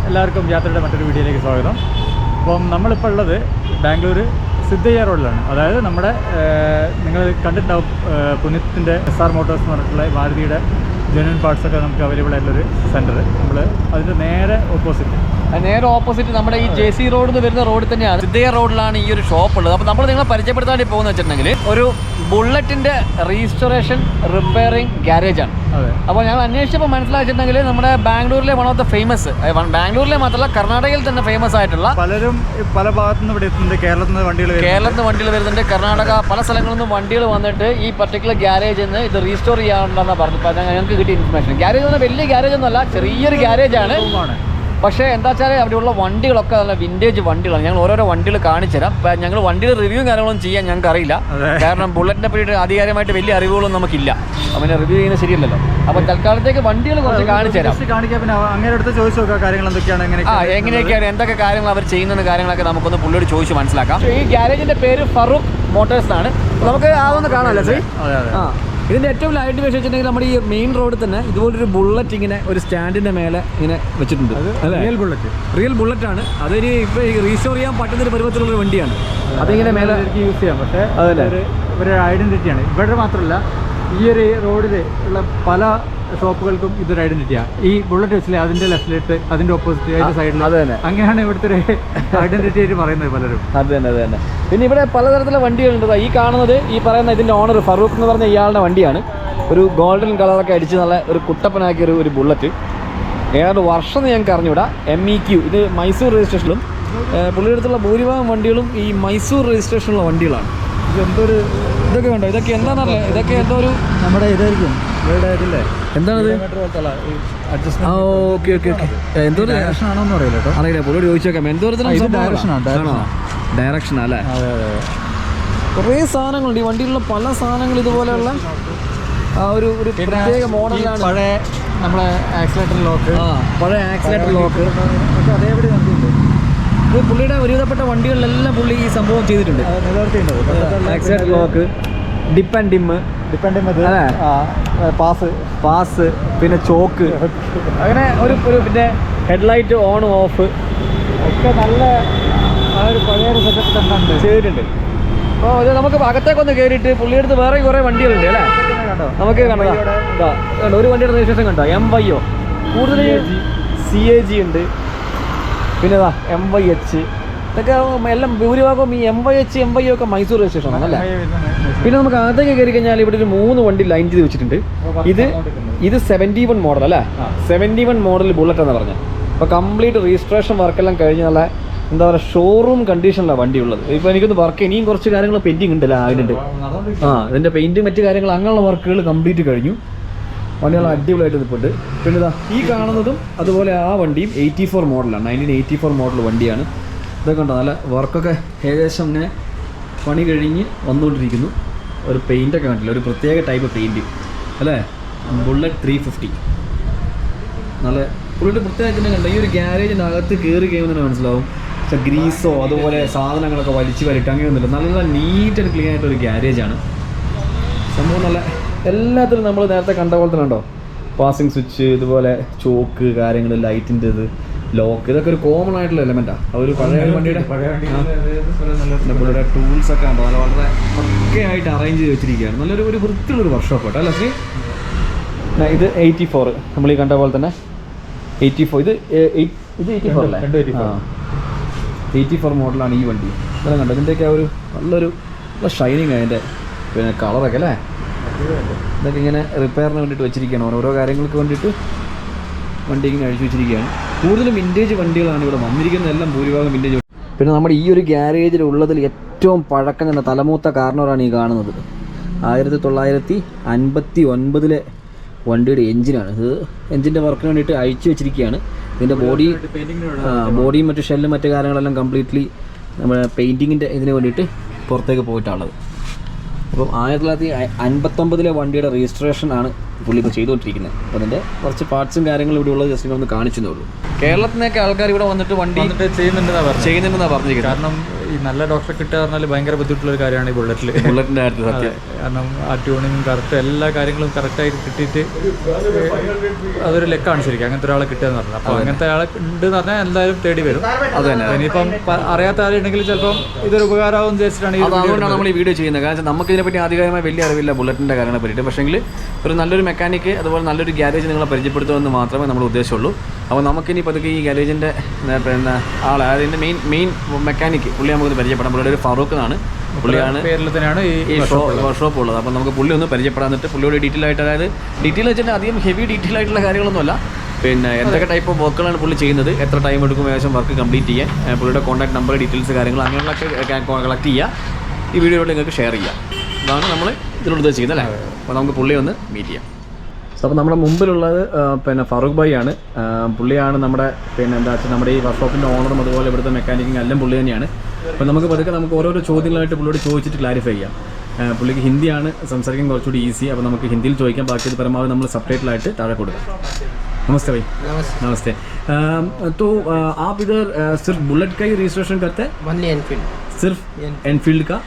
എല്ലാവർക്കും യാത്രയുടെ മറ്റൊരു വീഡിയോയിലേക്ക് സ്വാഗതം. അപ്പം നമ്മളിപ്പോൾ ഉള്ളത് ബാംഗ്ലൂർ സിദ്ധയ്യ റോഡിലാണ്. അതായത് നമ്മുടെ നിങ്ങൾ കണ്ടിട്ടുണ്ടാവും പുനിത്തിൻ്റെ SR മോട്ടോഴ്സ് എന്ന് പറഞ്ഞിട്ടുള്ള മാരുതിയുടെ ജെന്യൂൻ പാർട്സൊക്കെ നമുക്ക് അവൈലബിൾ ആയിട്ടുള്ളൊരു സെൻറ്റർ. നമ്മൾ അതിൻ്റെ നേരെ ഓപ്പോസിറ്റ് നമ്മുടെ ഈ JC റോഡിൽ നിന്ന് വരുന്ന റോഡിൽ തന്നെയാണ്, സിദ്ധയ്യ റോഡിലാണ് ഈ ഒരു ഷോപ്പ് ഉള്ളത്. അപ്പോൾ നമ്മൾ നിങ്ങളെ പരിചയപ്പെടുത്താൻ വേണ്ടി പോകുന്നത് വെച്ചിട്ടുണ്ടെങ്കിൽ ഒരു ബുള്ളറ്റിൻ്റെ റീസ്റ്റോറേഷൻ റിപ്പയറിംഗ് ഗ്യാരേജാണ്. അപ്പോൾ ഞങ്ങൾ അന്വേഷിച്ചപ്പോൾ മനസ്സിലാക്കിയിട്ടുണ്ടെങ്കിൽ നമ്മുടെ ബാംഗ്ലൂരിലെ വൺ ഓഫ് ദ ഫേമസ്, ബാംഗ്ലൂരിലെ മാത്രമല്ല കർണാടകയിൽ തന്നെ ഫേമസ് ആയിട്ടുള്ള പലരും പല ഭാഗത്തു നിന്ന് ഇവിടെ എത്തുന്നുണ്ട്. കേരളത്തിൽ നിന്ന് വണ്ടികൾ വരുന്നുണ്ട്. കർണാടക പല സ്ഥലങ്ങളിൽ നിന്നും വണ്ടികൾ വന്നിട്ട് ഈ പർട്ടിക്കുലർ ഗ്യാരേജിൽ നിന്ന് ഇത് റീസ്റ്റോർ ചെയ്യാനുണ്ടെന്നാണ് പറഞ്ഞത്. ഞങ്ങൾക്ക് കിട്ടിയ ഇൻഫർമേഷൻ. ഗ്യാരേജ് എന്ന് പറഞ്ഞാൽ വലിയ ഗ്യാരേജ് ഒന്നുമല്ല, ചെറിയൊരു ഗ്യാരേജാണ്. പക്ഷേ എന്താ വെച്ചാൽ അവിടെയുള്ള വണ്ടികളൊക്കെ നല്ല വിൻറ്റേജ് വണ്ടികളാണ്. ഞങ്ങൾ ഓരോരോ വണ്ടികൾ കാണിച്ചു തരാം. ഞങ്ങൾ വണ്ടിയുടെ റിവ്യൂ കാര്യങ്ങളൊന്നും ചെയ്യാൻ ഞങ്ങൾക്ക് അറിയില്ല, കാരണം ബുള്ളറ്റിനെ പറ്റിയിട്ട് ആധികാരികമായിട്ട് വലിയ അറിവുകളൊന്നും നമുക്കില്ല. അവനെ റിവ്യൂ ചെയ്യുന്നത് ശരിയല്ലല്ലോ. അപ്പോൾ തൽക്കാലത്തേക്ക് വണ്ടികൾ കുറച്ച് കാണിച്ചു തരാം. പിന്നെ അങ്ങനെ അടുത്ത് ചോദിച്ചു നോക്കാം കാര്യങ്ങൾ എന്തൊക്കെയാണ്, എങ്ങനെയൊക്കെയാണ്, എന്തൊക്കെ കാര്യങ്ങൾ അവർ ചെയ്യുന്ന കാര്യങ്ങളൊക്കെ നമുക്കൊന്ന് പുള്ളിയോട് ചോദിച്ച് മനസ്സിലാക്കാം. ഈ ഗ്യാരേജിൻ്റെ പേര് ഫറൂഖ് മോട്ടോഴ്സ് ആണ്. നമുക്ക് അതൊന്ന് കാണാമല്ലോ ശ്രീ. ഇതിൻ്റെ ഏറ്റവും ലൈറ്റ് വെച്ചിട്ടുണ്ടെങ്കിൽ നമ്മുടെ ഈ മെയിൻ റോഡിൽ തന്നെ ഇതുപോലൊരു ബുള്ളറ്റ് ഇങ്ങനെ ഒരു സ്റ്റാൻഡിൻ്റെ മേലെ ഇങ്ങനെ വെച്ചിട്ടുണ്ട്. റിയൽ ബുള്ളറ്റാണ്. അതൊരു ഇപ്പോൾ റീസ്റ്റോർ ചെയ്യാൻ പറ്റുന്നൊരു പരുവത്തിലുള്ളൊരു വണ്ടിയാണ്. അതിങ്ങനെ മേലെ യൂസ് ചെയ്യാം. പക്ഷേ അതൊരു ഒരു ഐഡൻറ്റിറ്റിയാണ്. ഇവിടെ മാത്രമല്ല, ഈ ഒരു റോഡിൽ ഉള്ള പല ഷോപ്പുകൾക്കും ഇതൊരു ഐഡന്റിറ്റിയാണ്. ഈ ബുള്ളറ്റ് വെച്ചില്ലേ, അതിന്റെ ലെഫ്റ്റിലിട്ട് അതിന്റെ ഓപ്പോസിറ്റ് അതിന്റെ സൈഡിൽ, അത് തന്നെ അങ്ങനെയാണ് ഇവിടുത്തെ ഒരു ഐഡന്റിറ്റി ആയിട്ട് പറയുന്നത് പലരും. അത് തന്നെ. പിന്നെ ഇവിടെ പലതരത്തിലുള്ള വണ്ടികളുണ്ട്. ഈ കാണുന്നത് ഈ പറയുന്ന ഇതിന്റെ ഓണർ ഫറൂഖ് എന്ന് പറഞ്ഞ ഇയാളുടെ വണ്ടിയാണ്. ഒരു ഗോൾഡൻ കളറൊക്കെ അടിച്ച് നല്ല ഒരു കുട്ടപ്പനാക്കിയ ഒരു ബുള്ളറ്റ്. ഏതാണ്ട് വർഷം ഞങ്ങൾക്ക് അറിഞ്ഞൂടാ. MEQ ഇത് മൈസൂർ രജിസ്ട്രേഷനിലും, പുള്ളിയുടെ അടുത്തുള്ള ഭൂരിഭാഗം വണ്ടികളും ഈ മൈസൂർ രജിസ്ട്രേഷനുള്ള വണ്ടികളാണ്. ഇതെന്തൊരു ഇതൊക്കെ ഉണ്ടോ? ഇതൊക്കെ എന്താണെന്നറിയില്ല. ഇതൊക്കെ എന്തോ ഒരു നമ്മുടെ ഇതായിരിക്കും എന്താണത്? ഓക്കെ എന്തോ ഡയറക്ഷനാണോന്ന് അറിയില്ല കേട്ടോ, അറിയില്ല. പുള്ളിയോട് ചോദിച്ചേക്കാം. എന്തോരത്തിനും ഡയറക്ഷനാ അല്ലേ? കുറേ സാധനങ്ങളുണ്ട് ഈ വണ്ടിയിലുള്ള. പല സാധനങ്ങൾ ഇതുപോലെയുള്ള ഒരു പ്രത്യേക മോഡലാണ്. പഴയ നമ്മളെ ആക്സിലേറ്റർ ലോക്ക്, പഴയ ആക്സിലേറ്റർ ലോക്ക് ഒക്കെ അതേപടി നമുക്കുണ്ട്. ഇത് പുള്ളിയുടെ ഒരുവിധപ്പെട്ട വണ്ടികളിലെല്ലാം പുള്ളി ഈ സംഭവം ചെയ്തിട്ടുണ്ട്. Accelerator lock, dip and dim, pass, പിന്നെ ചോക്ക്, അങ്ങനെ ഒരു പിന്നെ ഹെഡ്ലൈറ്റ് ഓൺ ഓഫ് ഒക്കെ നല്ല ആ ഒരു പഴയൊരു സെറ്റപ്പ് തന്നെ ചെയ്തിട്ടുണ്ട്. അപ്പോൾ ഇത് നമുക്ക് അകത്തേക്കൊന്ന് കയറിയിട്ട് പുള്ളിയെടുത്ത് വേറെ കുറേ വണ്ടികളുണ്ട് അല്ലേ? നമുക്ക് കാണാം. ഒരു വണ്ടിയുടെ രജിസ്ട്രേഷൻ കണ്ടോ? MYO. കൂടുതൽ CAG ഉണ്ട്. പിന്നെ MYH. ഇതൊക്കെ എല്ലാം ഭൂരിഭാഗം ഈ MYO ഒക്കെ മൈസൂർ രജിസ്ട്രേഷൻ ആണ് അല്ലേ? പിന്നെ നമുക്ക് അകത്തേക്ക് കയറി കഴിഞ്ഞാൽ ഇവിടെ ഒരു 3 വണ്ടി ലൈൻ ചെയ്ത് വെച്ചിട്ടുണ്ട്. ഇത് 71 മോഡൽ അല്ലേ? 71 മോഡൽ ബുള്ളറ്റ് എന്ന് പറഞ്ഞത്. അപ്പോൾ കംപ്ലീറ്റ് രജിസ്ട്രേഷൻ വർക്കെല്ലാം കഴിഞ്ഞ് നല്ല എന്താ പറയുക ഷോറൂം കണ്ടീഷനിലാണ് വണ്ടി ഉള്ളത്. ഇപ്പോൾ എനിക്കൊന്ന് വർക്ക് ഇനിയും കുറച്ച് കാര്യങ്ങൾ പെൻഡിങ് ഉണ്ടല്ലോ അതിനുണ്ട്. ഇതിൻ്റെ പെയിൻറ്റ് മറ്റു കാര്യങ്ങൾ അങ്ങനെയുള്ള വർക്കുകൾ കംപ്ലീറ്റ് കഴിഞ്ഞു. വണ്ടികൾ അടിപൊളിയായിട്ട് നിൽപ്പുണ്ട്. പിന്നെ ഈ കാണുന്നതും അതുപോലെ ആ വണ്ടിയും 84 മോഡലാണ്. 1984 മോഡൽ വണ്ടിയാണ്. ഇതൊക്കെ ഉണ്ടോ? നല്ല വർക്കൊക്കെ ഏകദേശം ഇങ്ങനെ പണി കഴിഞ്ഞ് വന്നുകൊണ്ടിരിക്കുന്നു. ഒരു പെയിൻ്റൊക്കെ കണ്ടില്ല, ഒരു പ്രത്യേക ടൈപ്പ് പെയിൻറ്റ് അല്ലേ? ബുള്ളറ്റ് 350 നല്ല പുള്ളിയുടെ പ്രത്യേകത്തിന് കണ്ട. ഈ ഒരു ഗ്യാരേജിനകത്ത് കയറി കഴിയുമ്പോൾ മനസ്സിലാവും. പക്ഷേ ഗ്രീസോ അതുപോലെ സാധനങ്ങളൊക്കെ വലിച്ചു വരിട്ട് അങ്ങനെയൊന്നുമില്ല. നല്ല നീറ്റ് ആൻഡ് ക്ലീൻ ആയിട്ടൊരു ഗ്യാരേജാണ് സംഭവം. നല്ല എല്ലാത്തിലും നമ്മൾ നേരത്തെ കണ്ട പോലെ തന്നെ ഉണ്ടോ? പാസിംഗ് സ്വിച്ച്, ഇതുപോലെ ചോക്ക് കാര്യങ്ങൾ, ലൈറ്റിൻ്റെ ഇത്, ലോക്ക്, ഇതൊക്കെ ഒരു കോമൺ ആയിട്ടുള്ള എലമെൻറ്റാണ്. ഒരു പഴയ വണ്ടിയുടെ ടൂൾസൊക്കെ ഉണ്ടോ? നല്ല വളരെ പക്കയായിട്ട് അറേഞ്ച് ചെയ്ത് വെച്ചിരിക്കുകയാണ്. നല്ലൊരു വൃത്തിയുള്ളൊരു വർക്ക്ഷോപ്പ് കേട്ടോ അല്ലേ ശ്രീ? ഇത് 84 നമ്മൾ ഈ കണ്ട പോലെ തന്നെ 84. ഇത് 84 അല്ലേ? 84 മോഡലാണ് ഈ വണ്ടി. ഇതെല്ലാം കണ്ടോ? ഇതിൻ്റെയൊക്കെ ഒരു നല്ല ഷൈനിങ് അതിൻ്റെ പിന്നെ കളറൊക്കെ അല്ലേ? ഇതൊക്കെ ഇങ്ങനെ റിപ്പയറിന് വേണ്ടിയിട്ട് വെച്ചിരിക്കുകയാണ്. ഓരോ കാര്യങ്ങൾക്ക് വേണ്ടിയിട്ട് വണ്ടി ഇങ്ങനെ അഴിച്ചു വെച്ചിരിക്കുകയാണ്. കൂടുതലും വിൻറ്റേജ് വണ്ടികളാണ് ഇവിടെ വന്നിരിക്കുന്നത്. എല്ലാം ഭൂരിഭാഗം വിൻറ്റേജ്. പിന്നെ നമ്മുടെ ഈ ഒരു ഗ്യാരേജിലുള്ളതിൽ ഏറ്റവും പഴക്കം ചെന്ന തലമൂത്ത കാർണറാണ് ഈ കാണുന്നത്. 1959 വണ്ടിയുടെ എഞ്ചിനാണ്. ഇത് എഞ്ചിൻ്റെ വർക്കിന് വേണ്ടിയിട്ട് അഴിച്ചു വെച്ചിരിക്കുകയാണ്. ഇതിൻ്റെ ബോഡിയും മറ്റു ഷെല്ലും മറ്റു കാര്യങ്ങളെല്ലാം കംപ്ലീറ്റ്ലി നമ്മുടെ പെയിൻറ്റിങ്ങിൻ്റെ ഇതിന് വേണ്ടിയിട്ട് പുറത്തേക്ക് പോയിട്ടുള്ളത്. അപ്പം 1959 വണ്ടിയുടെ രജിസ്ട്രേഷൻ ആണ് പുള്ളി ഇപ്പോൾ ചെയ്തുകൊണ്ടിരിക്കുന്നത്. അപ്പോൾ അതിൻ്റെ കുറച്ച് പാർട്സും കാര്യങ്ങളും ഇവിടെ ഉള്ളത് ജസ്റ്റ് ഒന്ന് കാണിച്ചതേ ഉള്ളൂ. കേരളത്തിൽ നിന്നൊക്കെ ആൾക്കാർ ഇവിടെ വന്നിട്ട് വണ്ടി ചെയ്യുന്നുണ്ടെന്നാണ് പറഞ്ഞിരിക്കുന്നത്. കാരണം ഈ നല്ല ഡോക്ടറെ കിട്ടുക പറഞ്ഞാൽ ഭയങ്കര ബുദ്ധിമുട്ടുള്ളൊരു കാര്യമാണ് ഈ ബുള്ളറ്റിൻ്റെ കാര്യത്തിൽ സത്യം. കാരണം ആ ട്യൂണിങ്ങും കറക്റ്റ് എല്ലാ കാര്യങ്ങളും കറക്റ്റായിട്ട് കിട്ടിയിട്ട് അതൊരു ലെക്കാണ് ശരിക്കും അങ്ങനത്തെ ഒരാളെ കിട്ടുക എന്ന് പറഞ്ഞാൽ. അപ്പോൾ അങ്ങനത്തെ ആളെ ഉണ്ടെന്ന് പറഞ്ഞാൽ എന്തായാലും തേടി വരും. അത് തന്നെ. ഇനിയിപ്പം അറിയാത്ത ആരുണ്ടെങ്കിൽ ചിലപ്പം ഇതൊരു ഉപകാരമാകും വിചാരിച്ചിട്ടാണ് അതുകൊണ്ടാണ് നമ്മൾ ഈ വീഡിയോ ചെയ്യുന്നത്. കാരണം നമുക്ക് ഇതിനെപ്പറ്റി ആധികാരികമായി വലിയ അറിവില്ല ബുള്ളറ്റിൻ്റെ കാര്യങ്ങളെ പറ്റിയിട്ട്. പക്ഷേങ്കിൽ ഒരു നല്ലൊരു മെക്കാനിക്ക് അതുപോലെ നല്ലൊരു ഗ്യാരേജ് നിങ്ങളെ പരിചയപ്പെടുത്തുമെന്ന് മാത്രമേ നമ്മൾ ഉദ്ദേശമുള്ളൂ. അപ്പോൾ നമുക്കിനി പതുക്കെ ഈ ഗ്യാരേജിൻ്റെ പിന്നെ ആൾ അതിൻ്റെ മെയിൻ മെക്കാനിക്ക് പുള്ളി നമുക്കൊന്ന് പരിചയപ്പെടാം. പുള്ളിയുടെ ഒരു ഫറൂഖ് എന്നാണ്, പുള്ളിയാണ് പേരിൽ തന്നെയാണ് ഈ വർക്ക്ഷോപ്പ് ഉള്ളത്. അപ്പോൾ നമുക്ക് പുള്ളി ഒന്ന് പരിചയപ്പെടാൻ എന്നിട്ട് പുള്ളിയോട് ഡീറ്റെയിൽ ആയിട്ട്, അതായത് ഡീറ്റെയിൽ വെച്ചിട്ട് അധികം ഹെവി ഡീറ്റെയിൽ ആയിട്ടുള്ള കാര്യങ്ങളൊന്നുമല്ല, പിന്നെ എന്തൊക്കെ ടൈപ്പ് ഓഫ് വർക്കുകളാണ് പുള്ളി ചെയ്യുന്നത്, എത്ര ടൈം എടുക്കും ഏകദേശം വർക്ക് കംപ്ലീറ്റ് ചെയ്യാൻ, പുള്ളിയുടെ കോൺടാക്ട് നമ്പർ ഡീറ്റെയിൽസ് കാര്യങ്ങൾ അങ്ങനെയുള്ളൊക്കെ കളക്ട് ചെയ്യുക, ഈ വീഡിയോയിൽ നിങ്ങൾക്ക് ഷെയർ ചെയ്യാം. ഇതാണ് നമ്മൾ ഇതിലൂടെ ഉദ്ദേശിക്കുന്നത് അല്ലേ. അപ്പോൾ നമുക്ക് പുള്ളിയെ ഒന്ന് മീറ്റ് ചെയ്യാം. സോ അപ്പോൾ നമ്മുടെ മുമ്പിലുള്ളത് പിന്നെ ഫറൂഖ് ഭായി ആണ്. പുള്ളിയാണ് നമ്മുടെ പിന്നെ എന്താ വെച്ചാൽ നമ്മുടെ ഈ വർക്ക്ഷോപ്പിൻ്റെ ഓണറും അതുപോലെ ഇവിടുത്തെ മെക്കാനിക്കും എല്ലാം പുള്ളി തന്നെയാണ്. അപ്പോൾ നമുക്ക് പതുക്കെ നമുക്ക് ഓരോരോ ചോദ്യങ്ങളായിട്ട് പുള്ളിയോട് ചോദിച്ചിട്ട് ക്ലാരിഫൈ ചെയ്യാം. പുള്ളിക്ക് ഹിന്ദിയാണ് സംസാരിക്കാൻ കുറച്ചുകൂടി ഈസി. അപ്പോൾ നമുക്ക് ഹിന്ദിയിൽ ചോദിക്കാം, ബാക്കി പരമാവധി നമ്മൾ സബ്ടൈറ്റിലായിട്ട് താഴെ കൊടുക്കാം. नमस्ते भाई। नमस्ते। तो आप इधर सिर्फ बुलेट का ही रजिस्ट्रेशन करते हैं? ओनली एनफील्ड, सिर्फ एनफील्ड का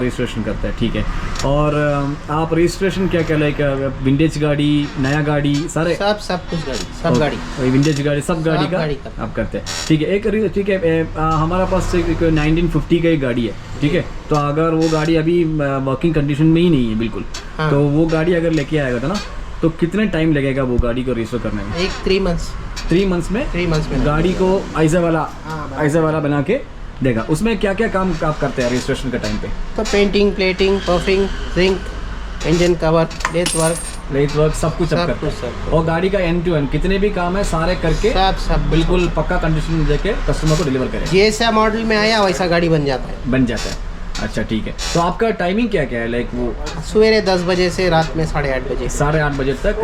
रजिस्ट्रेशन करते हैं, ठीक है। और आप रजिस्ट्रेशन क्या क्या लाइक विंटेज गाड़ी, नया गाड़ी, सारे सब कुछ गाड़ी, सब गाड़ी, विंटेज गाड़ी, सब गाड़ी का आप करते हैं, ठीक है। एक ठीक है, हमारा पास 1950 का एक गाड़ी है, ठीक है। तो अगर वो गाड़ी अभी वर्किंग कंडीशन में ही नहीं है बिल्कुल, तो वो गाड़ी अगर लेके आएगा था ना, तो कितने टाइम लगेगा वो गाड़ी को रजिस्टर करने में? 3 मंथ्स। 3 मंथ्स में गाड़ी को ऐसे वाला बना के देगा। उसमें क्या क्या काम आप करते हैं रजिस्ट्रेशन के टाइम पे? तो painting, plating, buffing, ring, engine cover, lathe work सब कुछ आप करते हैं। और गाड़ी का एंड टू एंड कितने भी काम है सारे करके सब बिल्कुल पक्का कंडीशन में देके कस्टमर को डिलीवर करें। जैसा मॉडल में आया वैसा गाड़ी बन जाता है। अच्छा ठीक है। तो आपका टाइमिंग क्या क्या है? लाइक वो सवेरे 10 बजे से रात में 8:30 बजे, 8:30 बजे तक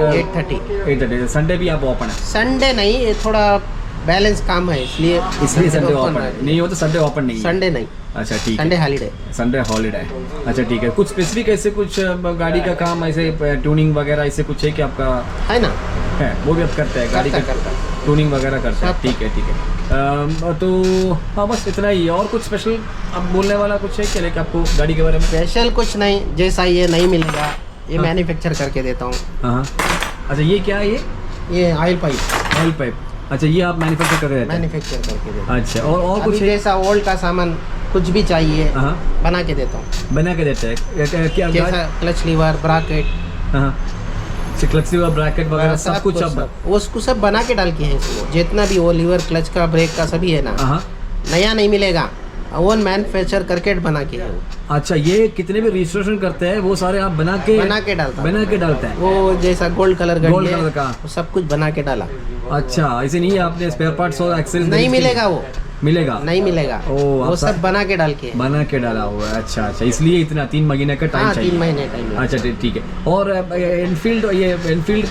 8:30। संडे भी आप ओपन है? संडे नहीं, ये थोड़ा बैलेंस काम है इसलिए संडे ओपन है। नहीं हो तो संडे ओपन नहीं है? संडे नहीं। अच्छा ठीक है, संडे हॉलीडे। अच्छा ठीक है। कुछ स्पेसिफिक ऐसे कुछ गाड़ी का काम ऐसे ट्यूनिंग वगैरह ऐसे कुछ है कि आपका है ना? है वो भी आप करते हैं, गाड़ी का ट्यूनिंग वगैरह करते हैं, ठीक है ठीक है। तो हाँ बस इतना ही। और कुछ स्पेशल अब बोलने वाला कुछ है क्या लेके आपको गाड़ी के बारे में? स्पेशल कुछ नहीं, जैसा ये नहीं मिलेगा ये मैन्युफैक्चर करके देता हूँ। हाँ अच्छा, ये क्या है? ये ऑयल पाइप। अच्छा ये आप मैन्युफैक्चर करके देते हैं? मैन्युफैक्चर करके देता हूँ। अच्छा और कुछ जैसा ओल्ड का सामान कुछ भी चाहिए बना के देता हूँ। बना के देते हैं क्या? जैसा clutch lever, bracket, clutch lever, bracket वगैरह सब कुछ उसको सब बना के डाल के है इसमें। जितना भी वो लीवर, क्लच का, ब्रेक का सभी है ना, नया नहीं मिलेगा, ओन मैन्युफैक्चर करके बना के है वो। अच्छा ये कितने भी रजिस्ट्रेशन करते हैं वो सारे आप बना के डालते हैं? वो जैसा गोल्ड कलर का सब कुछ बना के डाला। अच्छा ऐसे नहीं आपने स्पेयर पार्ट्स और एक्सेसरीज नहीं मिलेगा, वो नहीं मिलेगा। वो सब बना के डाला हुआ है। अच्छा इसलिए इतना 3 महीने का टाइम चाहिए? 3 महीने टाइम। अच्छा ठीक है। और एनफील्ड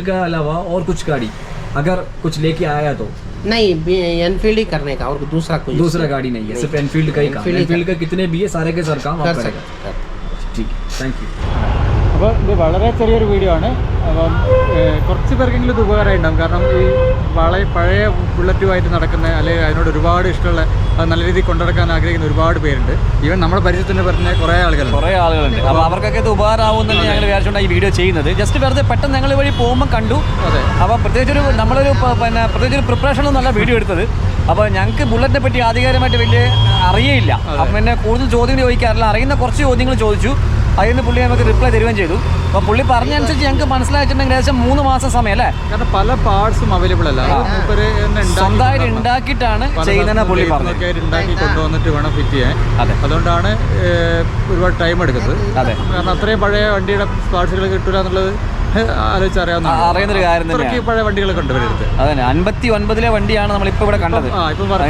का अलावा और कुछ गाड़ी अगर कुछ लेके आया तो? नहीं, एनफील्ड ही करने का, और दूसरा गाड़ी नहीं है, सिर्फ एनफील्ड का ही काम। एनफील्ड का कितने भी है सारे के सारे काम आप करेंगे, ठीक है। Thank you. അപ്പോൾ ഇത് വളരെ ചെറിയൊരു വീഡിയോ ആണ്. അപ്പം കുറച്ച് പേർക്കെങ്കിലും ഇത് ഉപകാരമായി ഉണ്ടാകും. കാരണം ഈ പഴയ ബുള്ളറ്റുമായിട്ട് നടക്കുന്ന അല്ലെങ്കിൽ അതിനോട് ഒരുപാട് ഇഷ്ടമുള്ള അത് നല്ല രീതിയിൽ കൊണ്ടുനടക്കാൻ ആഗ്രഹിക്കുന്ന ഒരുപാട് പേരുണ്ട്. ഈവൻ നമ്മുടെ പരിചയത്തിന് പറഞ്ഞ കുറേ ആളുകളുണ്ട്. അപ്പോൾ അവർക്കൊക്കെ ഇത് ഉപകാരമാവും തന്നെ ഞങ്ങൾ വിചാരിച്ചുകൊണ്ടാണ് ഈ വീഡിയോ ചെയ്യുന്നത്. ജസ്റ്റ് വെറുതെ പെട്ടെന്ന് ഞങ്ങൾ വഴി പോകുമ്പോൾ കണ്ടു. അതെ. അപ്പോൾ പ്രത്യേകിച്ചൊരു പ്രിപ്പറേഷനൊന്നുമല്ല വീഡിയോ എടുത്തത്. അപ്പോൾ ഞങ്ങൾക്ക് ബുള്ളറ്റിനെ പറ്റി ആധികാരികമായിട്ട് വലിയ അറിയില്ല. അപ്പം പിന്നെ കൂടുതൽ ചോദ്യങ്ങൾ ചോദിക്കാറില്ല. അറിയുന്ന കുറച്ച് ചോദ്യങ്ങൾ ചോദിച്ചു, അതിൽ നിന്ന് പുള്ളി നമുക്ക് റിപ്ലൈ തരുകയും ചെയ്തു. അപ്പോൾ പുള്ളി പറഞ്ഞനുസരിച്ച് ഞങ്ങൾക്ക് മനസ്സിലായിട്ടുണ്ടെങ്കിൽ ഏകദേശം 3 മാസം സമയമല്ലേ? കാരണം പല പാർട്സും അവൈലബിൾ അല്ല, സ്വന്തമായിട്ട് ഉണ്ടാക്കിയിട്ടാണ് ചെയ്യുന്നതെന്ന് പുള്ളി പറഞ്ഞു. ഉണ്ടാക്കി കൊണ്ടുവന്നിട്ട് വേണം ഫിറ്റ് ചെയ്യാൻ. അതെ, അതുകൊണ്ടാണ് ഒരുപാട് ടൈം എടുക്കുന്നത്. അതെ, കാരണം അത്രയും പഴയ വണ്ടിയുടെ പാർട്സുകൾ കിട്ടില്ല എന്നുള്ളത് അറിയുന്നൊരു കാര്യം തന്നെ. പഴയ വണ്ടികളൊക്കെ ഉണ്ട് ഇവരുടെ അടുത്ത്. അതെ, 59 വണ്ടിയാണ് നമ്മളിപ്പോൾ ഇവിടെ കണ്ടത്.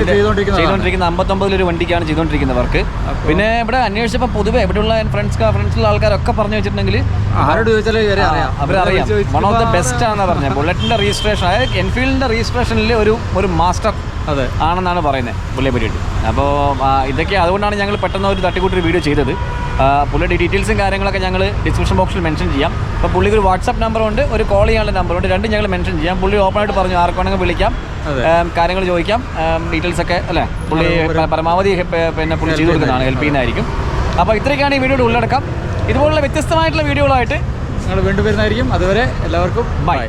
ചെയ്തുകൊണ്ടിരിക്കുന്ന 59 വണ്ടിക്കാണ് ചെയ്തുകൊണ്ടിരിക്കുന്നത് വർക്ക്. പിന്നെ ഇവിടെ അന്വേഷിച്ചപ്പോൾ പൊതുവെ ഇവിടെയുള്ള ഫ്രണ്ട്സിലുള്ള ആൾക്കാരൊക്കെ പറഞ്ഞു വെച്ചിട്ടുണ്ടെങ്കിൽ ആരോട് ചോദിച്ചാലും അവരറിയാം വൺ ഓഫ് ദ ബെസ്റ്റ് ആണെന്നാണ് പറഞ്ഞത്. ബുള്ളറ്റിന്റെ രജിസ്ട്രേഷൻ, അതായത് എൻഫീൽഡിന്റെ രജിസ്ട്രേഷനിൽ ഒരു മാസ്റ്റർ ആണെന്നാണ് പറയുന്നത് പുള്ളിയെ പറ്റിയിട്ട്. അപ്പോൾ ഇതൊക്കെ അതുകൊണ്ടാണ് ഞങ്ങൾ പെട്ടെന്ന് ഒരു തട്ടിക്കൂട്ടൊരു വീഡിയോ ചെയ്തത്. പുള്ളിയുടെ ഡീറ്റെയിൽസും കാര്യങ്ങളൊക്കെ ഞങ്ങൾ ഡിസ്ക്രിപ്ഷൻ ബോക്സിൽ മെൻഷൻ ചെയ്യാം. അപ്പോൾ പുള്ളിക്ക് ഒരു വാട്സപ്പ് നമ്പറുണ്ട്, ഒരു കോൾ ചെയ്യാനുള്ള നമ്പറുണ്ട്, രണ്ടും ഞങ്ങൾ മെൻഷൻ ചെയ്യാം. പുള്ളി ഓപ്പണായിട്ട് പറഞ്ഞു ആർക്ക് വേണമെങ്കിൽ വിളിക്കാം, കാര്യങ്ങൾ ചോദിക്കാം, ഡീറ്റെയിൽസ് ഒക്കെ അല്ലേ പുള്ളി പരമാവധി പിന്നെ പുള്ളി ചെയ്ത് കൊടുക്കുന്നതാണ്, ഹെൽപ്പ് ചെയ്യുന്നതായിരിക്കും. അപ്പോൾ ഇത്രയൊക്കെയാണ് ഈ വീഡിയോയുടെ ഉള്ളടക്കം. ഇതുപോലുള്ള വ്യത്യസ്തമായിട്ടുള്ള വീഡിയോകളായിട്ട് ഞങ്ങൾ വീണ്ടും വരുന്നതായിരിക്കും. അതുവരെ എല്ലാവർക്കും ബൈ.